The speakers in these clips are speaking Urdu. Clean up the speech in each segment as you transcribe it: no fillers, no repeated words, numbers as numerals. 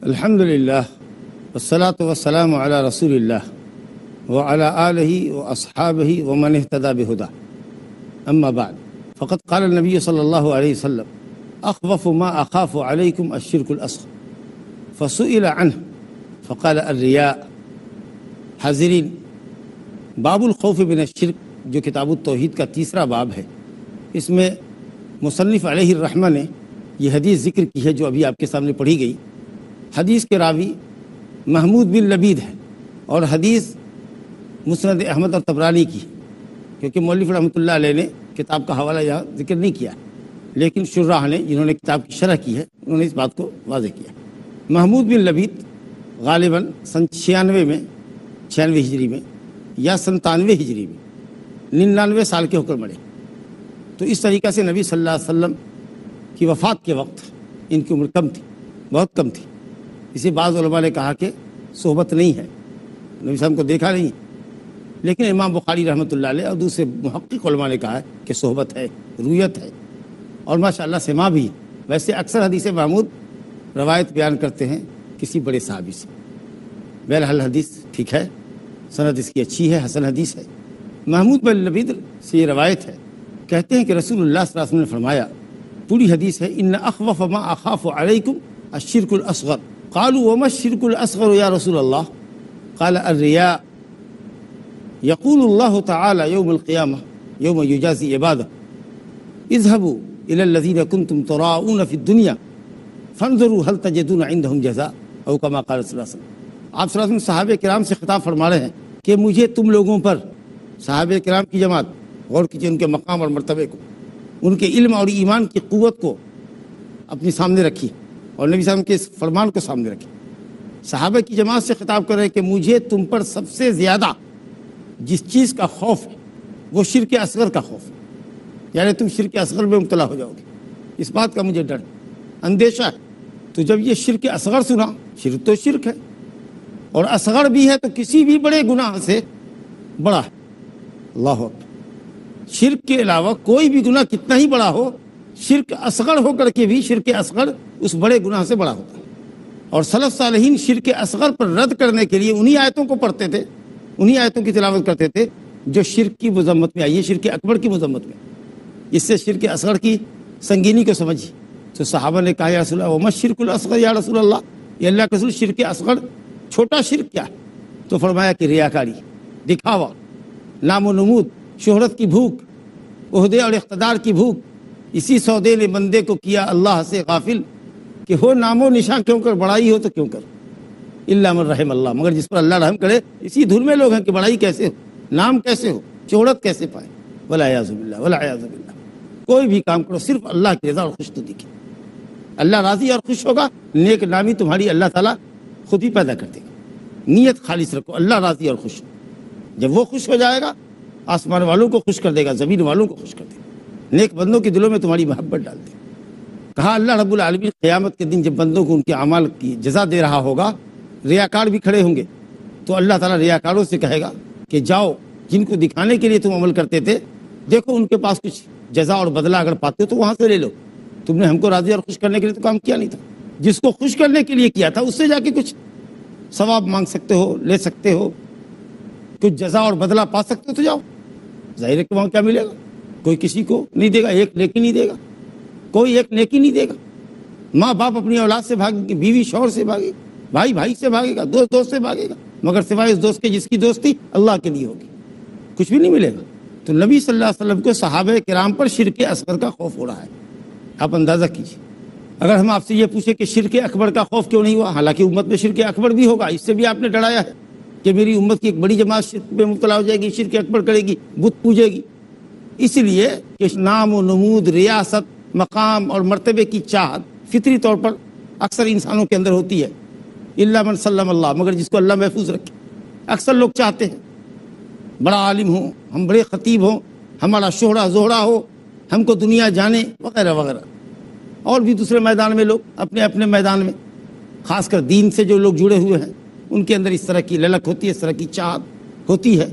الحمد للہ والصلاة والسلام علی رسول اللہ وعلی آلہ واصحابہ ومن اہتدی بہدہ اما بعد فقد قال النبی صلی اللہ علیہ وسلم اخوف ما اخاف علیکم الشرک الاصغر فسئل عنہ فقال الریاء۔ حاضرین، باب الخوف من الشرک جو کتاب التوحید کا تیسرا باب ہے، اس میں مصنف علیہ الرحمہ نے یہ حدیث ذکر کی ہے جو ابھی آپ کے سامنے پڑھی گئی۔ حدیث کے راوی محمود بن لبید ہے اور حدیث مسند احمد اور طبرانی کی، کیونکہ مولوی رحمۃ اللہ علیہ نے کتاب کا حوالہ یہاں ذکر نہیں کیا، لیکن شراح نے جنہوں نے کتاب کی شرح کی ہے انہوں نے اس بات کو واضح کیا۔ محمود بن لبید غالباً سن 96 ہجری میں یا 97 ہجری میں 99 سال کے ہو کر مرے، تو اس طریقہ سے نبی صلی اللہ علیہ وسلم کی وفات کے وقت ان کی عمر کم تھی، بہت کم تھی۔ اسی بعض علماء نے کہا کہ صحبت نہیں ہے، نبی صلی اللہ علیہ وسلم کو دیکھا نہیں، لیکن امام بخاری رحمۃ اللہ علیہ اور دوسرے محقق علماء نے کہا ہے کہ صحبت ہے، رویت ہے، اور ماشاءاللہ سما بھی۔ ویسے اکثر حدیث محمود روایت بیان کرتے ہیں کسی بڑے صحابی سے، بہرحال حدیث ٹھیک ہے، سند اس کی اچھی ہے، حسن حدیث ہے۔ محمود بن لبید سے یہ روایت ہے، کہتے ہیں کہ رسول اللہ صلی اللہ علیہ وسلم نے فرمایا، پوری حدیث ہے، ان اخوف ما اخاف علیکم الشرک الاصغر قالوا وما الشرك الاصغر یا رسول اللہ قال الریاء یقول اللہ تعالی یوم القیامہ یوم یجازی عبادہ اذهبوا الى الذین کنتم تراؤون فی الدنیا فانظروا هل تجدون عندهم جزاء او کما قال صلی اللہ علیہ وسلم۔ آپ صلی اللہ علیہ وسلم صحابہ کرام سے خطاب فرما رہے ہیں کہ مجھے تم لوگوں پر، صحابہ کرام کی جماعت، غور کیجیے ان کے مقام اور مرتبے کو، ان کے علم اور ایمان کی قوت کو اپنے سامنے رکھی اور نبی صلی اللہ علیہ وسلم کے فرمان کو سامنے رکھی۔ صحابہ کی جماعت سے خطاب کر رہے ہیں کہ مجھے تم پر سب سے زیادہ جس چیز کا خوف ہے وہ شرک اصغر کا خوف ہے، یعنی تم شرک اصغر میں مبتلا ہو جاؤ گے، اس بات کا مجھے ڈر، اندیشہ ہے۔ تو جب یہ شرک اصغر سنا، شرک تو شرک ہے اور اصغر بھی ہے تو کسی بھی بڑے گناہ سے بڑا ہے۔ اللہ اکبر، شرک کے علاوہ کوئی بھی گناہ کتنا ہی بڑا ہو، شرک اصغر ہو کر کے بھی شرک اصغر اس بڑے گناہ سے بڑا ہوتا ہے۔ اور سلف صالحین شرک اصغر پر رد کرنے کے لیے انہی آیتوں کو پڑھتے تھے، انہی آیتوں کی تلاوت کرتے تھے جو شرک کی مذمت میں آئی ہے، شرک اکبر کی مذمت میں۔ اس سے شرک اصغر کی سنگینی کو سمجھی تو صحابہ نے کہا یا رسول اللہ وما الشرک الاصغر یا رسول اللہ، یہ اللہ کے رسول شرک اصغر چھوٹا شرک کیا ہے؟ تو فرمایا کہ ریاکاری، دکھاوا، نام و نمود، شہرت کی بھوک، عہدے اور اقتدار کی بھوک، اسی سودے نے بندے کو کیا اللہ سے غافل کہ ہو نام و نشان کیوں کر، بڑائی ہو تو کیوں کر، الا من رحم اللہ، مگر جس پر اللہ رحم کرے۔ اسی دھن میں لوگ ہیں کہ بڑائی کیسے ہو، نام کیسے ہو، شہرت کیسے پائے، والعیاذ باللہ والعیاذ باللہ۔ کوئی بھی کام کرو صرف اللہ کی رضا اور خوش ندی کی، اللہ راضی اور خوش ہوگا، نیک نامی تمہاری اللہ تعالیٰ خود ہی پیدا کر دے گا۔ نیت خالص رکھو، اللہ راضی اور خوش، جب وہ خوش ہو جائے گا آسمان والوں کو خوش کر دے گا، زمین والوں کو خوش کر دے گا، نیک بندوں کے دلوں میں تمہاری محبت ڈال دے گا۔ کہا اللہ رب العالمین قیامت کے دن جب بندوں کو ان کے اعمال کی جزا دے رہا ہوگا، ریاکار بھی کھڑے ہوں گے، تو اللہ تعالیٰ ریاکاروں سے کہے گا کہ جاؤ، جن کو دکھانے کے لیے تم عمل کرتے تھے، دیکھو ان کے پاس کچھ جزا اور بدلہ اگر پاتے ہو تو وہاں سے لے لو، تم نے ہم کو راضی اور خوش کرنے کے لیے تو کام کیا نہیں تھا، جس کو خوش کرنے کے لیے کیا تھا اس سے جا کے کچھ ثواب مانگ سکتے ہو، لے سکتے ہو، کچھ جزا اور بدلہ پا سکتے ہو تو جاؤ۔ ظاہر ہے کہ وہاں کیا ملے گا؟ کوئی کسی کو نہیں دے گا، ایک نیکی نہیں دے گا، کوئی ایک نیکی نہیں دے گا۔ ماں باپ اپنی اولاد سے بھاگے گی، بیوی شوہر سے بھاگے گی، بھائی بھائی سے بھاگے گا، دوست دوست سے بھاگے گا، مگر سوائے اس دوست کے جس کی دوستی اللہ کے لیے ہوگی، کچھ بھی نہیں ملے گا۔ تو نبی صلی اللہ علیہ وسلم کو صحابہ کرام پر شرک اصغر کا خوف ہو رہا ہے، آپ اندازہ کیجیے۔ اگر ہم آپ سے یہ پوچھیں کہ شرک اکبر کا خوف کیوں نہیں ہوا، حالانکہ امت میں شرک اکبر بھی ہوگا، اس سے بھی آپ نے ڈرایا ہے کہ میری امت کی ایک بڑی جماعت شرک میں مبتلا ہو جائے گی، شرک اکبر کرے گی، بت پوجے گی، اس لیے کہ نام و نمود، ریاست، مقام اور مرتبے کی چاہت فطری طور پر اکثر انسانوں کے اندر ہوتی ہے، الا من سلم اللہ، مگر جس کو اللہ محفوظ رکھے۔ اکثر لوگ چاہتے ہیں بڑا عالم ہو، ہم بڑے خطیب ہوں، ہمارا شہرہ زہرہ ہو، ہم کو دنیا جانے، وغیرہ وغیرہ۔ اور بھی دوسرے میدان میں لوگ اپنے اپنے میدان میں، خاص کر دین سے جو لوگ جڑے ہوئے ہیں ان کے اندر اس طرح کی للک ہوتی ہے، اس طرح کی چاہت ہوتی ہے،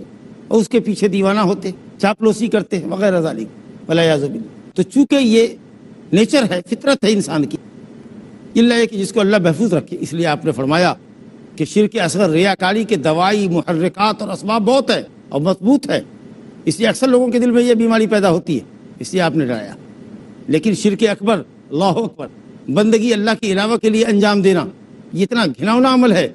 اور اس کے پیچھے دیوانہ ہوتے، چاپلوسی کرتے ہیں وغیرہ ذالک والعیاذ باللہ۔ تو چونکہ یہ نیچر ہے، فطرت ہے انسان کی، اللہ ہے کہ جس کو اللہ محفوظ رکھے۔ اس لیے آپ نے فرمایا کہ شرک اصغر ریاکاری کے دوائی، محرکات اور اسباب بہت ہے اور مضبوط ہے، اس لیے اکثر لوگوں کے دل میں یہ بیماری پیدا ہوتی ہے، اس لیے آپ نے ڈرایا۔ لیکن شرک اکبر، اللہ اکبر، بندگی اللہ کے علاوہ کے لیے انجام دینا، یہ اتنا گھناؤنا عمل ہے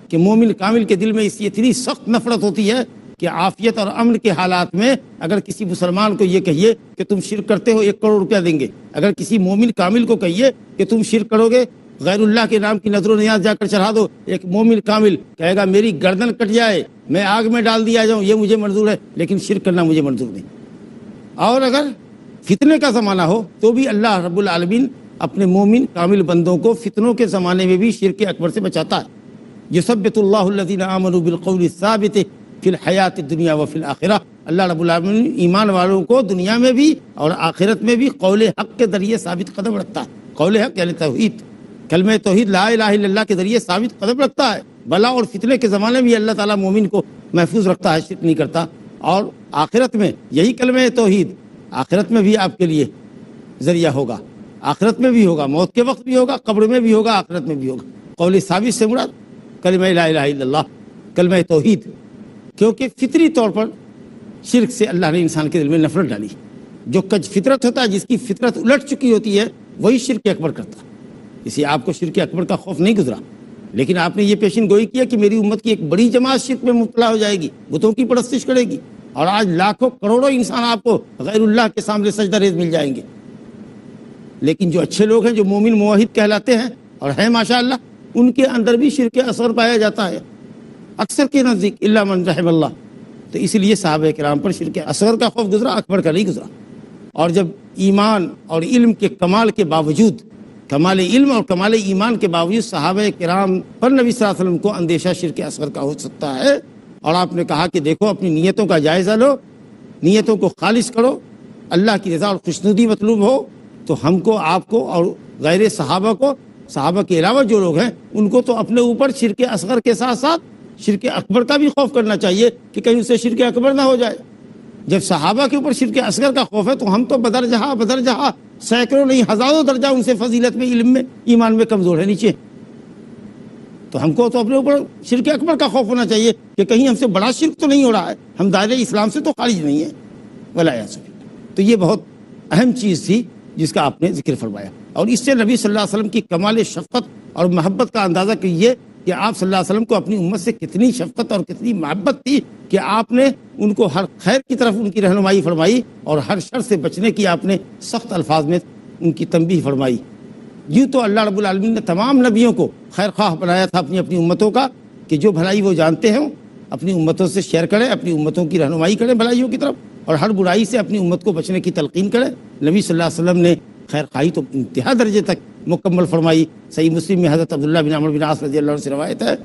کہ مومن کامل کے دل میں اس کی اتنی سخت نفرت ہوتی ہے کہ عافیت اور امن کے حالات میں اگر کسی مسلمان کو یہ کہیے کہ تم شرک کرتے ہو 1 کروڑ روپیہ دیں گے، اگر کسی مومن کامل کو کہیے کہ تم شرک کرو گے، غیر اللہ کے نام کی نذر و نیاز جا کر چڑھا دو، ایک مومن کامل کہے گا میری گردن کٹ جائے، میں آگ میں ڈال دیا جاؤں، یہ مجھے منظور ہے، لیکن شرک کرنا مجھے منظور نہیں۔ اور اگر فتنے کا زمانہ ہو تو بھی اللہ رب العالمین اپنے مومن کامل بندوں کو فتنوں کے زمانے میں بھی شرک اکبر سے بچاتا ہے۔ یثبت اللہ الذین آمنوا بالقول الثابت فی الحیات الدنیا وفی الآخرہ، اللہ رب العالمین ایمان والوں کو دنیا میں بھی اور آخرت میں بھی قول حق کے ذریعے ثابت قدم رکھتا ہے۔ قول حق یعنی توحید، کلمہ توحید لا الہ الا اللہ کے ذریعے ثابت قدم رکھتا ہے۔ بلا اور فتنے کے زمانے میں اللہ تعالیٰ مومن کو محفوظ رکھتا ہے، شرک نہیں کرتا۔ اور آخرت میں یہی کلمہ توحید آخرت میں بھی آپ کے لیے ذریعہ ہوگا، آخرت میں بھی ہوگا، موت کے وقت بھی ہوگا، قبر میں بھی ہوگا، آخرت میں بھی ہوگا۔ قول ثابت سے مراد کلمہ لا الہ الا اللہ، کلمہ توحید، کیونکہ فطری طور پر شرک سے اللہ نے انسان کے دل میں نفرت ڈالی۔ جو کج فطرت ہوتا ہے، جس کی فطرت الٹ چکی ہوتی ہے، وہی شرک اکبر کرتا ہے۔ اسی آپ کو شرک اکبر کا خوف نہیں گزرا، لیکن آپ نے یہ پیشن گوئی کیا کہ میری امت کی ایک بڑی جماعت شرک میں مبتلا ہو جائے گی، بتوں کی پرستش کرے گی، اور آج لاکھوں کروڑوں انسان آپ کو غیر اللہ کے سامنے سجدہ ریز مل جائیں گے۔ لیکن جو اچھے لوگ ہیں، جو مومن موحد کہلاتے ہیں اور ہیں ماشاءاللہ، ان کے اندر بھی شرک اصغر پایا جاتا ہے اکثر کے نزدیک، الا من رحم اللہ۔ تو اس لیے صحابہ کرام پر شرک اصغر کا خوف گزرا، اکبر کا نہیں گزرا۔ اور جب ایمان اور علم کے کمال کے باوجود، کمال علم اور کمال ایمان کے باوجود صحابہ کرام پر نبی صلی اللہ علیہ وسلم کو اندیشہ شرک اصغر کا ہو سکتا ہے، اور آپ نے کہا کہ دیکھو اپنی نیتوں کا جائزہ لو، نیتوں کو خالص کرو، اللہ کی رضا اور خوشنودی مطلوب ہو، تو ہم کو، آپ کو اور غیر صحابہ کو، صحابہ کے علاوہ جو لوگ ہیں، ان کو تو اپنے اوپر شرک اصغر کے ساتھ ساتھ شرک اکبر کا بھی خوف کرنا چاہیے کہ کہیں اسے شرک اکبر نہ ہو جائے۔ جب صحابہ کے اوپر شرک اصغر کا خوف ہے تو ہم تو بدر جہاں سینکڑوں نہیں ہزاروں درجہ ان سے فضیلت میں، علم میں، ایمان میں کمزور ہے، نیچے۔ تو ہم کو تو اپنے اوپر شرک اکبر کا خوف ہونا چاہیے کہ کہیں ہم سے بڑا شرک تو نہیں ہو رہا ہے، ہم دائرہ اسلام سے تو خارج نہیں ہے، ولیعذ باللہ۔ تو یہ بہت اہم چیز تھی جس کا آپ نے ذکر فرمایا، اور اس سے نبی صلی اللہ علیہ وسلم کی کمال شفقت اور محبت کا اندازہ کیجیے کہ آپ صلی اللہ علیہ وسلم کو اپنی امت سے کتنی شفقت اور کتنی محبت تھی کہ آپ نے ان کو ہر خیر کی طرف ان کی رہنمائی فرمائی، اور ہر شر سے بچنے کی آپ نے سخت الفاظ میں ان کی تنبیہ فرمائی۔ یوں تو اللہ رب العالمین نے تمام نبیوں کو خیر خواہ بنایا تھا اپنی امتوں کا، کہ جو بھلائی وہ جانتے ہیں اپنی امتوں سے شیئر کریں، اپنی امتوں کی رہنمائی کریں بھلائیوں کی طرف، اور ہر برائی سے اپنی امت کو بچنے کی تلقین کریں۔ نبی صلی اللہ علیہ وسلم نے خیر خواہی تو انتہا درجے تک مکمل فرمائی۔ صحیح مسلم میں حضرت عبداللہ بن عمرو بن عاص رضی اللہ عنہ سے روایت ہے،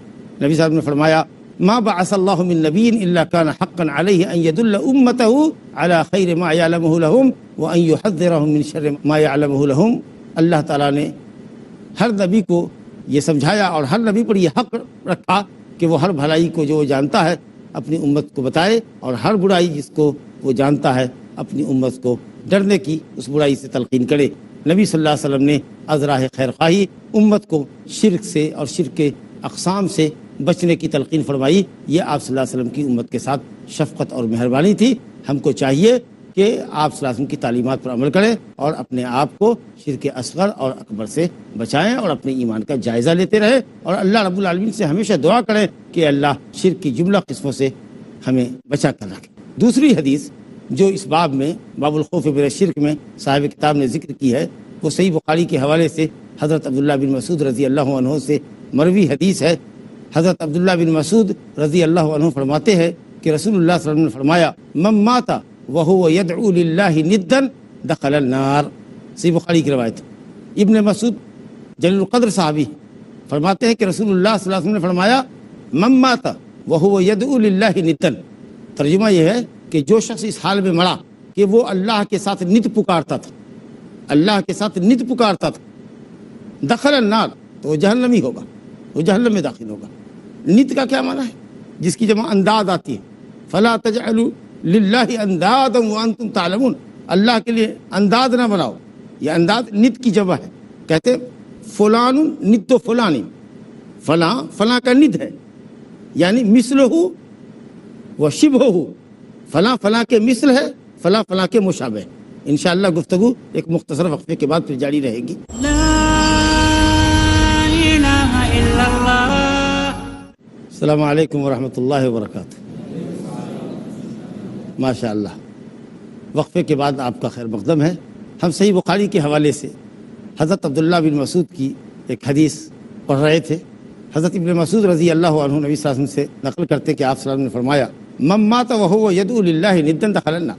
نبی صاحب نے فرمایا ما بعث اللہ من نبی الا کان حقا علیہ ان يدل امتہ علی خیر ما یعلمہ لہم وان یحذرہم من شر ما یعلمہ لہم۔ اللہ تعالیٰ نے ہر نبی کو یہ سمجھایا اور ہر نبی پر یہ حق رکھا کہ وہ ہر بھلائی کو جو وہ جانتا ہے اپنی امت کو بتائے، اور ہر برائی جس کو وہ جانتا ہے اپنی امت کو ڈرنے کی اس برائی سے تلقین کرے۔ نبی صلی اللہ علیہ وسلم نے از راہ خیر خواہی امت کو شرک سے اور شرک کے اقسام سے بچنے کی تلقین فرمائی۔ یہ آپ صلی اللہ علیہ وسلم کی امت کے ساتھ شفقت اور مہربانی تھی۔ ہم کو چاہیے کہ آپ صلی اللہ علیہ وسلم کی تعلیمات پر عمل کریں اور اپنے آپ کو شرک اصغر اور اکبر سے بچائیں، اور اپنے ایمان کا جائزہ لیتے رہیں، اور اللہ رب العالمین سے ہمیشہ دعا کریں کہ اللہ شرک کی جملہ قسموں سے ہمیں بچا کر رکھے۔ دوسری حدیث جو اس باب میں باب الخوف من الشرک میں صاحب کتاب نے ذکر کی ہے، وہ صحیح بخاری کے حوالے سے حضرت عبداللہ بن مسعود رضی اللہ عنہ سے مروی حدیث ہے۔ حضرت عبداللہ بن مسعود رضی اللہ عنہ فرماتے ہیں کہ رسول اللہ صلی اللہ علیہ وسلم نے فرمایا من مات وهو يدعو للہ ندا دخل النار۔ صحیح بخاری کی روایت۔ ابن مسعود جلیل القدر صحابی فرماتے ہیں کہ رسول اللہ صلی اللہ علیہ وسلم نے فرمایا من مات وهو يدعو للہ ندا، ترجمہ یہ ہے کہ جو شخص اس حال میں مرا کہ وہ اللہ کے ساتھ ند پکارتا تھا، اللہ کے ساتھ ند پکارتا تھا، دخل النار، تو وہ جہنمی ہوگا، وہ جہنم میں داخل ہوگا۔ ند کا کیا معنی ہے؟ جس کی جمع انداد آتی ہے، فلا تجعلوا للہ اندادا وانتم تعلمون، اللہ کے لیے انداد نہ بناؤ، یہ انداد ند کی جمع ہے۔ کہتے فلان ند فلان، فلاں فلاں کا ند ہے، یعنی مثلہ و شبہ، فلاں فلاں کے مثل ہے، فلاں فلاں کے مشابہ۔ انشاءاللہ گفتگو ایک مختصر وقفے کے بعد پھر جاری رہے گی۔ السلام علیکم ورحمۃ اللہ وبرکاتہ۔ ماشاء اللہ، وقفے کے بعد آپ کا خیر مقدم ہے۔ ہم صحیح بخاری کے حوالے سے حضرت عبداللہ بن مسعود کی ایک حدیث پڑھ رہے تھے۔ حضرت ابن مسعود رضی اللہ عنہ نبی صلی اللہ علیہ وسلم سے نقل کرتے کہ آپ صلی اللہ علیہ وسلم نے فرمایا، من مات وهو يدعو للہ ندا دخل النار،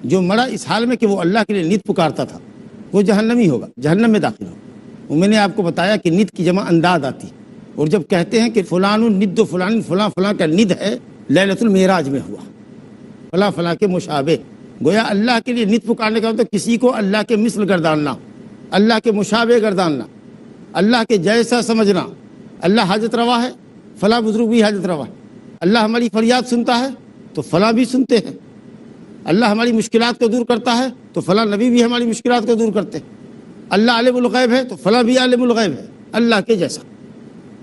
جو مرا اس حال میں کہ وہ اللہ کے لیے ند پکارتا تھا وہ جہنمی ہوگا، جہنم میں داخل ہوگا۔ وہ میں نے آپ کو بتایا کہ ند کی جمع انداز آتی، اور جب کہتے ہیں کہ فلان ند فلان، فلاں فلاں کا ند ہے، لیلۃ المعراج میں ہوا، فلاں فلاں کے مشابہ، گویا اللہ کے لیے ند پکارنے کا مطلب کسی کو اللہ کے مثل گرداننا، اللہ کے مشابہ گرداننا، اللہ کے جیسا سمجھنا۔ اللہ حاجت روا ہے، فلاں بزرگ بھی حاجت روا ہے۔ اللہ ہماری فریاد سنتا ہے تو فلاں بھی سنتے ہیں۔ اللہ ہماری مشکلات کو دور کرتا ہے تو فلاں نبی بھی ہماری مشکلات کو دور کرتے ہیں۔ اللہ عالم الغیب ہے تو فلاں بھی عالم الغیب ہے، اللہ کے جیسا۔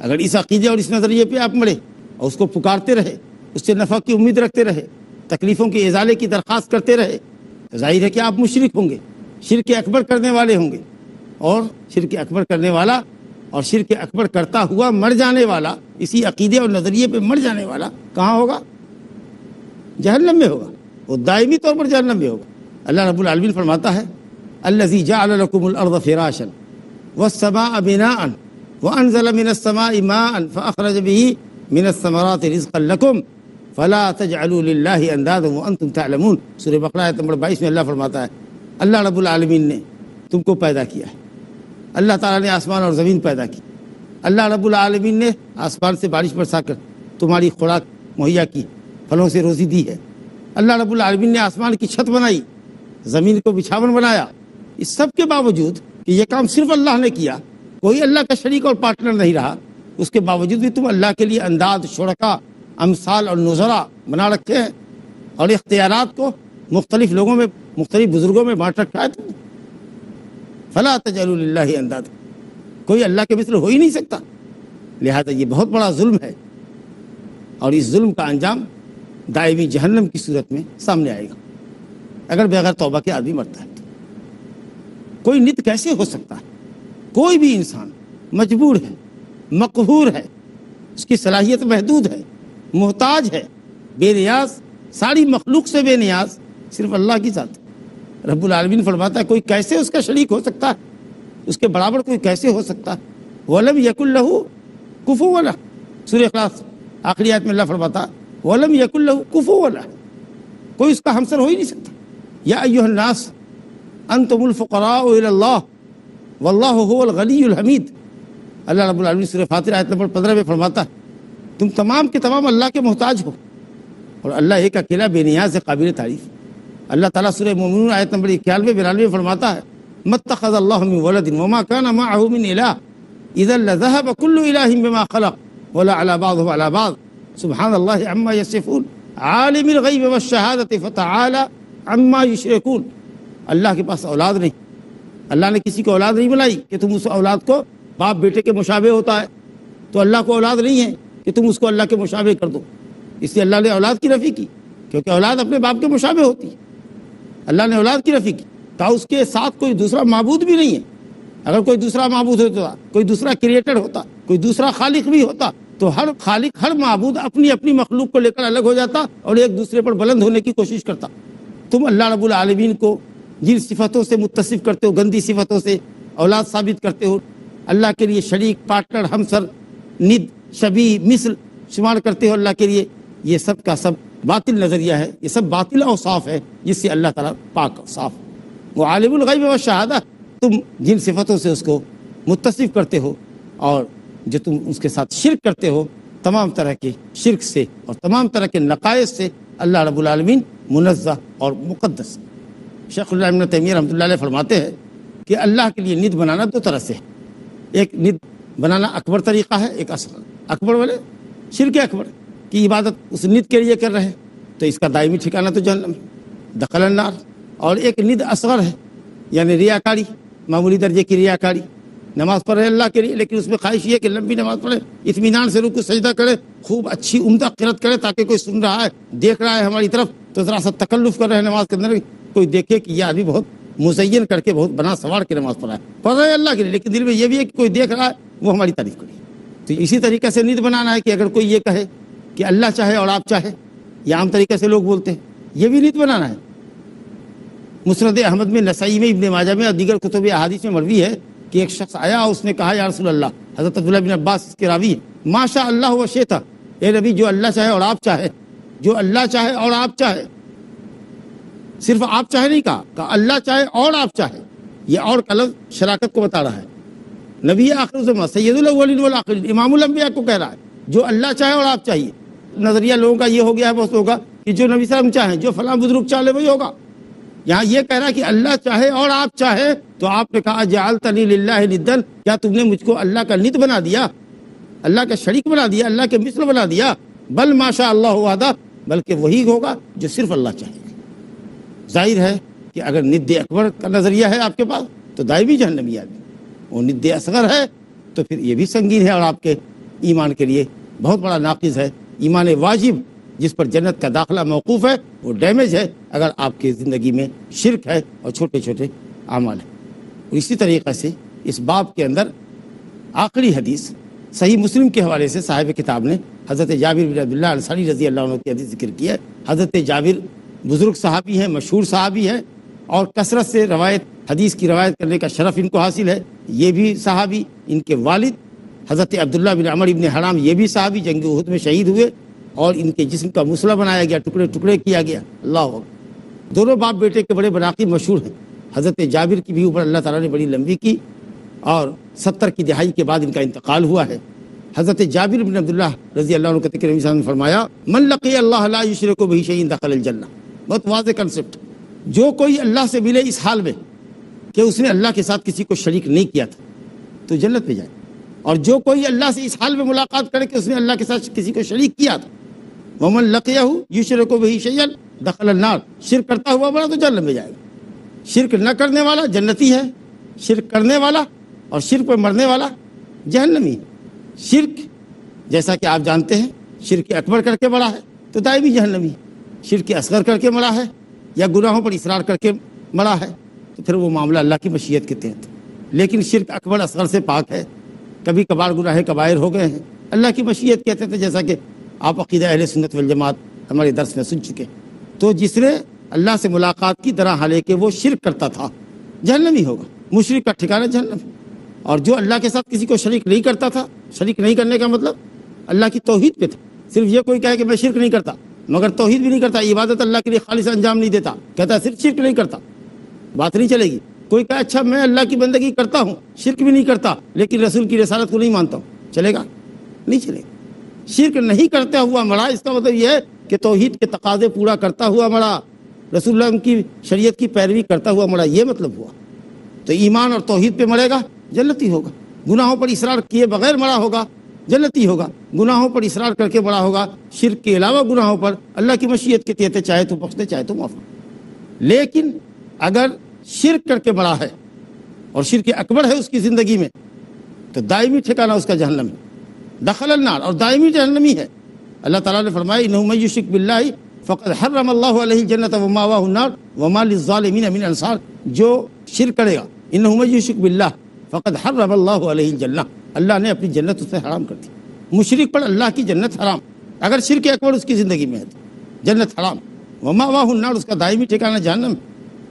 اگر اس عقیدے اور اس نظریے پہ آپ مڑے اور اس کو پکارتے رہے، اس سے نفع کی امید رکھتے رہے، تکلیفوں کے ازالے کی درخواست کرتے رہے، تو ظاہر ہے کہ آپ مشرک ہوں گے، شرک اکبر کرنے والے ہوں گے۔ اور شرک اکبر کرنے والا اور شرک اکبر کرتا ہوا مر جانے والا، اسی عقیدے اور نظریے پہ مر جانے والا کہاں ہوگا؟ جہنم میں ہوگا، وہ دائمی طور پر جہنم میں ہوگا۔ اللہ رب العالمین فرماتا ہے، الذی جعل لکم الارض فراشا والسماء بناء وانزل من السماء ماء فاخرج به من الثمرات رزقا لکم فلا تجعلوا للہ اندادا وانتم تعلمون۔ سورہ بقرہ آیت نمبر 22 میں اللہ فرماتا ہے، اللہ رب العالمین نے تم کو پیدا کیا ہے، اللہ تعالیٰ نے آسمان اور زمین پیدا کی، اللہ رب العالمین نے آسمان سے بارش برسا کر تمہاری خوراک مہیا کی، پھلوں سے روزی دی ہے، اللہ رب العالمین نے آسمان کی چھت بنائی، زمین کو بچھاون بنایا۔ اس سب کے باوجود کہ یہ کام صرف اللہ نے کیا، کوئی اللہ کا شریک اور پارٹنر نہیں رہا، اس کے باوجود بھی تم اللہ کے لیے انداز، شرکا، امثال اور نظرا بنا رکھے ہیں، اور اختیارات کو مختلف لوگوں میں، مختلف بزرگوں میں بانٹ رکھا ہے تم نے۔ فلا تجعلوا للہ اندادا، کوئی اللہ کے مثل ہو ہی نہیں سکتا، لہذا یہ بہت بڑا ظلم ہے، اور اس ظلم کا انجام دائمی جہنم کی صورت میں سامنے آئے گا اگر بغیر توبہ کے آدمی مرتا ہے۔ کوئی ند کیسے ہو سکتا ہے؟ کوئی بھی انسان مجبور ہے، مقہور ہے، اس کی صلاحیت محدود ہے، محتاج ہے، بے نیاز، ساری مخلوق سے بے نیاز صرف اللہ کی ذات ہے۔ رب العالمین فرماتا ہے کوئی کیسے اس کا شریک ہو سکتا ہے، اس کے برابر کوئی کیسے ہو سکتا ہے؟ وَلَمْ يَكُنْ لَهُ كُفُوًا أَحَدٌ، سورہ اخلاص آخری آیت میں اللہ فرماتا ہے وَلَمْ يَكُنْ لَهُ كُفُوًا أَحَدٌ، کوئی اس کا ہمسر ہو ہی نہیں سکتا۔ یا ایھا الناس انتم الفقراء الى اللہ واللہ هو الغنی الحمید، اللہ رب العالمین سورہ فاطر آیت نمبر 15 میں فرماتا ہے تم تمام کے تمام اللہ کے محتاج ہو، اور اللہ ایک اکیلا بے نیاز ہے، قابل تعریف۔ اللہ تعالیٰ سورہ مومنون آیت نمبر 91-92 میں فرماتا ہے مَتَّخَذَ اللَّهُ مِن وَلَدٍ وَمَا كَانَ مَعَهُ مِنْ إِلَٰهٍ إِذًا لَذَهَبَ كُلُّ إِلَٰهٍ بِمَا خَلَقَ وَلَعَلَا بَعْضُهُ عَلَىٰ بَعْضٍ سُبْحَانَ اللَّهِ عَمَّا يَصِفُونَ عَالِمِ الْغَيْبِ وَالشَّهَادَةِ فَتَعَالَىٰ عَمَّا يُشْرِكُونَ۔ اللہ کے پاس اولاد نہیں، اللہ نے کسی کو اولاد نہیں بنائی کہ تم اس اولاد کو باپ بیٹے کے مشابہ ہوتا ہے، تو اللہ کو اولاد نہیں ہے کہ تم اس کو اللہ کے مشابہ کر دو۔ اس لیے اللہ نے اولاد کی نفی کی، کیونکہ اولاد اپنے باپ کے مشابہ ہوتی ہے۔ اللہ نے اولاد کی نفی کی، کہا اس کے ساتھ کوئی دوسرا معبود بھی نہیں ہے۔ اگر کوئی دوسرا معبود ہوتا، کوئی دوسرا کریٹر ہوتا، کوئی دوسرا خالق بھی ہوتا، تو ہر خالق، ہر معبود اپنی اپنی مخلوق کو لے کر الگ ہو جاتا اور ایک دوسرے پر بلند ہونے کی کوشش کرتا۔ تم اللہ رب العالمین کو جن صفتوں سے متصف کرتے ہو، گندی صفتوں سے اولاد ثابت کرتے ہو، اللہ کے لیے شریک، پارٹنر، ہمسر، ند، شبیہ، مثل شمار کرتے ہو اللہ کے لیے، یہ سب کا سب باطل نظریہ ہے، یہ سب باطل اوصاف ہے جس سے اللہ تعالیٰ پاک اور صاف۔ وہ عالم الغیب والشہادہ، تم جن صفتوں سے اس کو متصف کرتے ہو اور جو تم اس کے ساتھ شرک کرتے ہو، تمام طرح کے شرک سے اور تمام طرح کے نقائص سے اللہ رب العالمین منزہ اور مقدس۔ شیخ الاسلام ابن تیمیہ رحمۃ اللہ علیہ فرماتے ہیں کہ اللہ کے لیے ند بنانا دو طرح سے ہے، ایک ند بنانا اکبر طریقہ ہے، ایک اصغر۔ اکبر والے شرک اکبر کی عبادت اس ند کے لیے کر رہے ہیں تو اس کا دائمی ٹھکانہ تو جہنم، دخل النار۔ اور ایک ند اصغر ہے، یعنی ریاکاری، معمولی درجے کی ریاکاری، نماز پڑھ رہے اللہ کے لیے، لیکن اس میں خواہش یہ کہ لمبی نماز پڑھے، اطمینان سے رکوع سجدہ کرے، خوب اچھی عمدہ قرات کرے تاکہ کوئی سن رہا ہے، دیکھ رہا ہے ہماری طرف تو ذرا سا تکلف کر رہے ہیں نماز کے اندر، کوئی دیکھے کہ یہ آدمی بہت مزین کر کے بہت بنا سوار کے نماز پڑھ رہے ہیں اللہ کے لیے، لیکن دل میں یہ بھی ہے کہ کوئی دیکھ رہا ہے وہ ہماری تعریف کرے۔ تو اسی طریقے سے نیت بنانا ہے کہ اگر کوئی یہ کہے کہ اللہ چاہے اور آپ چاہے، یہ عام طریقے سے لوگ بولتے ہیں، یہ بھی نیت بنانا ہے۔ مسند احمد میں، نسائی میں، ابن ماجہ میں اور دیگر کتب احادیث میں مروی ہے کہ ایک شخص آیا اور اس نے کہا یا رسول اللہ، حضرت عبداللہ بن عباس اس کے راوی ہیں، ما شاء اللہ و شئت، اے نبی جو اللہ چاہے اور آپ چاہے، جو اللہ چاہے اور آپ چاہے، صرف آپ چاہے نہیں کہا اللہ چاہے اور آپ چاہے، یہ اور کا لفظ شراکت کو بتا رہا ہے۔ نبی آخر الزمان سید الاولین والآخرین، امام الانبیاء کو کہہ رہا ہے جو اللہ چاہے اور آپ چاہیے۔ نظریہ لوگوں کا یہ ہو گیا ہے بہت لوگوں کا کہ جو نبی صلی اللہ علیہ وسلم چاہیں، جو فلاں بزرگ چاہے وہی ہوگا۔ یہاں یہ کہہ رہا ہے کہ اللہ چاہے اور آپ چاہے، تو آپ نے کہا جعلتنی للہ ندًا، کیا تم نے مجھ کو اللہ کا ند بنا دیا، اللہ کا شریک بنا دیا، اللہ کے مثل بنا دیا؟ بل ما شاء اللہ وحدہ، بلکہ وہی ہوگا جو صرف اللہ چاہے گا۔ ظاہر ہے کہ اگر ند اکبر کا نظریہ ہے آپ کے پاس تو دائمی جہنمی آدمی، اور ند اصغر ہے تو پھر یہ بھی سنگین ہے اور آپ کے ایمان کے لیے بہت بڑا ناقص ہے۔ ایمان واجب جس پر جنت کا داخلہ موقوف ہے وہ ڈیمیج ہے اگر آپ کی زندگی میں شرک ہے اور چھوٹے چھوٹے اعمال ہیں۔ اور اسی طریقے سے اس باب کے اندر آخری حدیث صحیح مسلم کے حوالے سے صاحب کتاب نے حضرت جابر بن عبداللہ انصاری رضی اللہ عنہ کی حدیث ذکر کی ہے۔ حضرت جابر بزرگ صحابی ہیں، مشہور صحابی ہیں، اور کثرت سے حدیث کی روایت کرنے کا شرف ان کو حاصل ہے۔ یہ بھی صحابی، ان کے والد حضرت عبداللہ بن عمر بن حرام یہ بھی صحابی، جنگ احد میں شہید ہوئے اور ان کے جسم کا مسلح بنایا گیا، ٹکڑے ٹکڑے کیا گیا۔ اللہ اکبر، دونوں باپ بیٹے کے بڑے مناقب مشہور ہیں۔ حضرت جابر کی بھی اوپر اللہ تعالیٰ نے بڑی لمبی کی اور 70 کی دہائی کے بعد ان کا انتقال ہوا ہے۔ حضرت جابر بن عبداللہ رضی اللہ عنہ کا ذکر نبی صلی اللہ علیہ وسلم نے فرمایا من لقی اللہ لا یشرک بہ شیئا دخل الجنہ، بہت واضح کنسپٹ، جو کوئی اللہ سے ملے اس حال میں کہ اس نے اللہ کے ساتھ کسی کو شریک نہیں کیا تھا تو جنت میں جائے، اور جو کوئی اللہ سے اس حال میں ملاقات کرے کہ اس نے اللہ کے ساتھ کسی کو شریک کیا تھا، ومن لقیہ یشرک بہ شیئا دخل النار، شرک کرتا ہوا بڑا تو جہنم میں جائے گا۔ شرک نہ کرنے والا جنتی ہے، شرک کرنے والا اور شرک پر مرنے والا جہنمی۔ شرک جیسا کہ آپ جانتے ہیں شرک اکبر کر کے مرا ہے تو دائمی جہنمی، شرک اصغر کر کے مرا ہے یا گناہوں پر اصرار کر کے مرا ہے تو پھر وہ معاملہ اللہ کی مشیت کے تحت۔ لیکن شرک اکبر اصغر سے پاک ہے، کبھی کبھار گناہ کبائر ہو گئے ہیں، اللہ کی مشیت کہتے تھے، جیسا کہ آپ عقیدہ اہل سنت والجماعت ہمارے درس میں سن چکے۔ تو جس نے اللہ سے ملاقات کی طرح حالے کہ وہ شرک کرتا تھا جہنمی ہوگا، مشرک کا ٹھکانہ جہنم۔ اور جو اللہ کے ساتھ کسی کو شریک نہیں کرتا تھا، شریک نہیں کرنے کا مطلب اللہ کی توحید پہ تھا، صرف یہ کوئی کہے کہ میں شرک نہیں کرتا مگر توحید بھی نہیں کرتا، عبادت اللہ کے لیے خالص انجام نہیں دیتا، کہتا ہے صرف شرک نہیں کرتا، بات نہیں چلے گی۔ کوئی کہے اچھا میں اللہ کی بندگی کرتا ہوں، شرک بھی نہیں کرتا لیکن رسول کی رسالت کو نہیں مانتا ہوں، چلے گا؟ نہیں چلے گا۔ شرک نہیں کرتا ہوا مرا، اس کا مطلب یہ ہے کہ توحید کے تقاضے پورا کرتا ہوا مرا، رسول اللہ کی شریعت کی پیروی کرتا ہوا مرا، یہ مطلب ہوا۔ تو ایمان اور توحید پہ مرے گا جنتی ہوگا، گناہوں پر اصرار کیے بغیر مرا ہوگا جنتی ہوگا، گناہوں پر اصرار کر کے مرا ہوگا، شرک کے علاوہ گناہوں پر اللہ کی مشیت کے تحت چاہے تو بخش دے چاہے تو معاف۔ لیکن اگر شرک کر کے مرا ہے اور شرک اکبر ہے اس کی زندگی میں تو دائمی ٹھکانہ اس کا جہنم ہے، دخل النار، اور دائمی جہنمی ہے۔ اللہ تعالیٰ نے فرمایا انہ من یشرک باللہ فقد حرم اللہ علیہ الجنۃ ومأواہ النار وما للظالمین من انصار، جو شرک کرے گا انہ من یشرک باللہ فقد حرم اللہ علیہ الجنہ، اللہ نے اپنی جنت اسے حرام کر دی۔ مشرک پر اللہ کی جنت حرام، اگر شرک اکبر اس کی زندگی میں ہے تو جنت حرام، ومأواہ النار، اس کا دائمی ٹھکانہ جہنم،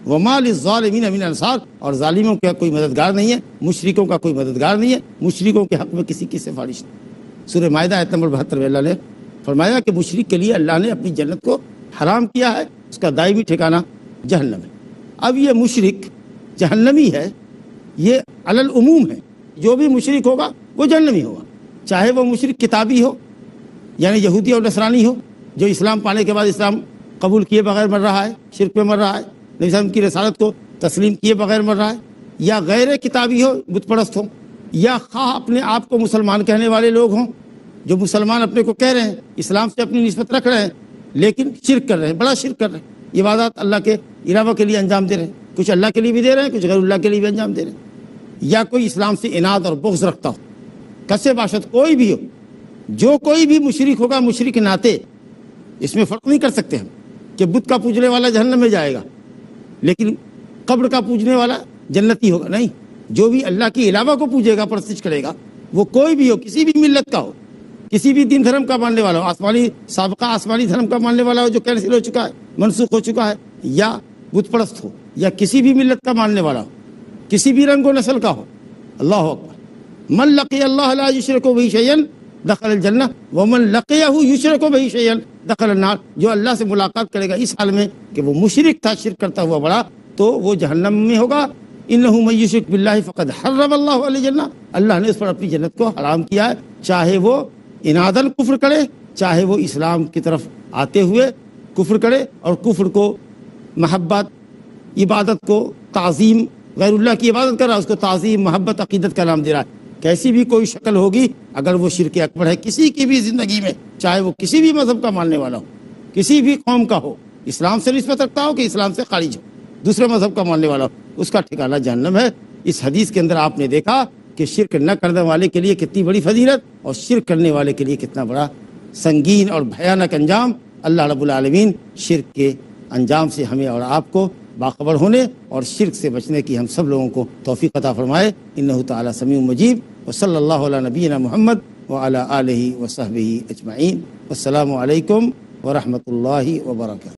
وما للظالمین من انصار، اور ظالموں کا کوئی مددگار نہیں ہے، مشرکوں کا کوئی مددگار نہیں ہے، مشرکوں کے حق میں کسی کی سفارش نہیں۔ سورہ مائدہ آیت نمبر 72 میں اللہ نے فرمایا کہ مشرک کے لیے اللہ نے اپنی جنت کو حرام کیا ہے، اس کا دائمی ٹھکانہ جہنم ہے۔ اب یہ مشرک جہنمی ہے، یہ علی العموم ہے، جو بھی مشرک ہوگا وہ جہنمی ہوگا، چاہے وہ مشرک کتابی ہو یعنی یہودی اور نصرانی ہو، جو اسلام پانے کے بعد اسلام قبول کیے بغیر مر رہا ہے، شرک پہ مر رہا ہے، نبی صلی اللہ علیہ وسلم کی رسالت کو تسلیم کیے بغیر مر رہا ہے، یا غیر کتابی ہو، بت پرست ہو، یا خواہ اپنے آپ کو مسلمان کہنے والے لوگ ہوں، جو مسلمان اپنے کو کہہ رہے ہیں، اسلام سے اپنی نسبت رکھ رہے ہیں لیکن شرک کر رہے ہیں، بڑا شرک کر رہے ہیں، عبادات اللہ کے علاوہ کے لیے انجام دے رہے ہیں، کچھ اللہ کے لیے بھی دے رہے ہیں، کچھ غیر اللہ کے لیے بھی انجام دے رہے ہیں۔ یا کوئی اسلام سے عناد اور بغض رکھتا ہو، کسے باشد کوئی بھی ہو، جو کوئی بھی مشرک ہوگا مشرک ناتے، اس میں فرق نہیں کر سکتے ہم کہ بت کا پوجنے والا جہنم میں جائے گا لیکن قبر کا پوجنے والا جنتی ہوگا، نہیں، جو بھی اللہ کے علاوہ کو پوجے گا، پرستش کرے گا، وہ کوئی بھی ہو، کسی بھی ملت کا ہو، کسی بھی دین دھرم کا ماننے والا ہو، آسمانی سابقہ آسمانی دھرم کا ماننے والا ہو جو کینسل ہو چکا ہے، منسوخ ہو چکا ہے، یا بت پرست ہو، یا کسی بھی ملت کا ماننے والا ہو، کسی بھی رنگ و نسل کا ہو، اللہ اکبر، من لقی اللہ لا یشرک بہ شیئا دخل الجنہ ومن لقیہ یشرک بہ شیئا دخل النار، جو اللہ سے ملاقات کرے گا اس حال میں کہ وہ مشرک تھا، شرک کرتا ہوا بڑا، تو وہ جہنم میں ہوگا۔ انہ من یشرک باللہ فقد حرم اللہ علیہ الجنہ، اللہ نے اس پر اپنی جنت کو حرام کیا ہے، چاہے وہ انادن کفر کرے، چاہے وہ اسلام کی طرف آتے ہوئے کفر کرے، اور کفر کو محبت، عبادت کو تعظیم، غیر اللہ کی عبادت کر رہا ہے، اس کو تعظیم، محبت، عقیدت کا نام دے رہا ہے۔ کیسی بھی کوئی شکل ہوگی اگر وہ شرک اکبر ہے کسی کی بھی زندگی میں، چاہے وہ کسی بھی مذہب کا ماننے والا ہو، کسی بھی قوم کا ہو، اسلام سے نسبت رکھتا ہو کہ اسلام سے خارج ہو، دوسرے مذہب کا ماننے والا ہو، اس کا ٹھکانہ جہنم ہے۔ اس حدیث کے اندر آپ نے دیکھا کہ شرک نہ کرنے والے کے لیے کتنی بڑی فضیلت، اور شرک کرنے والے کے لیے کتنا بڑا سنگین اور بھیانک انجام۔ اللہ رب العالمین شرک کے انجام سے ہمیں اور آپ کو باخبر ہونے اور شرک سے بچنے کی ہم سب لوگوں کو توفیق عطا فرمائے۔ انہ تعالی سمیع مجیب، وصلی اللہ علی نبینا محمد وعلی آلہ وصحبہ اجمعین۔ السلام علیکم ورحمۃ اللہ وبرکاتہ۔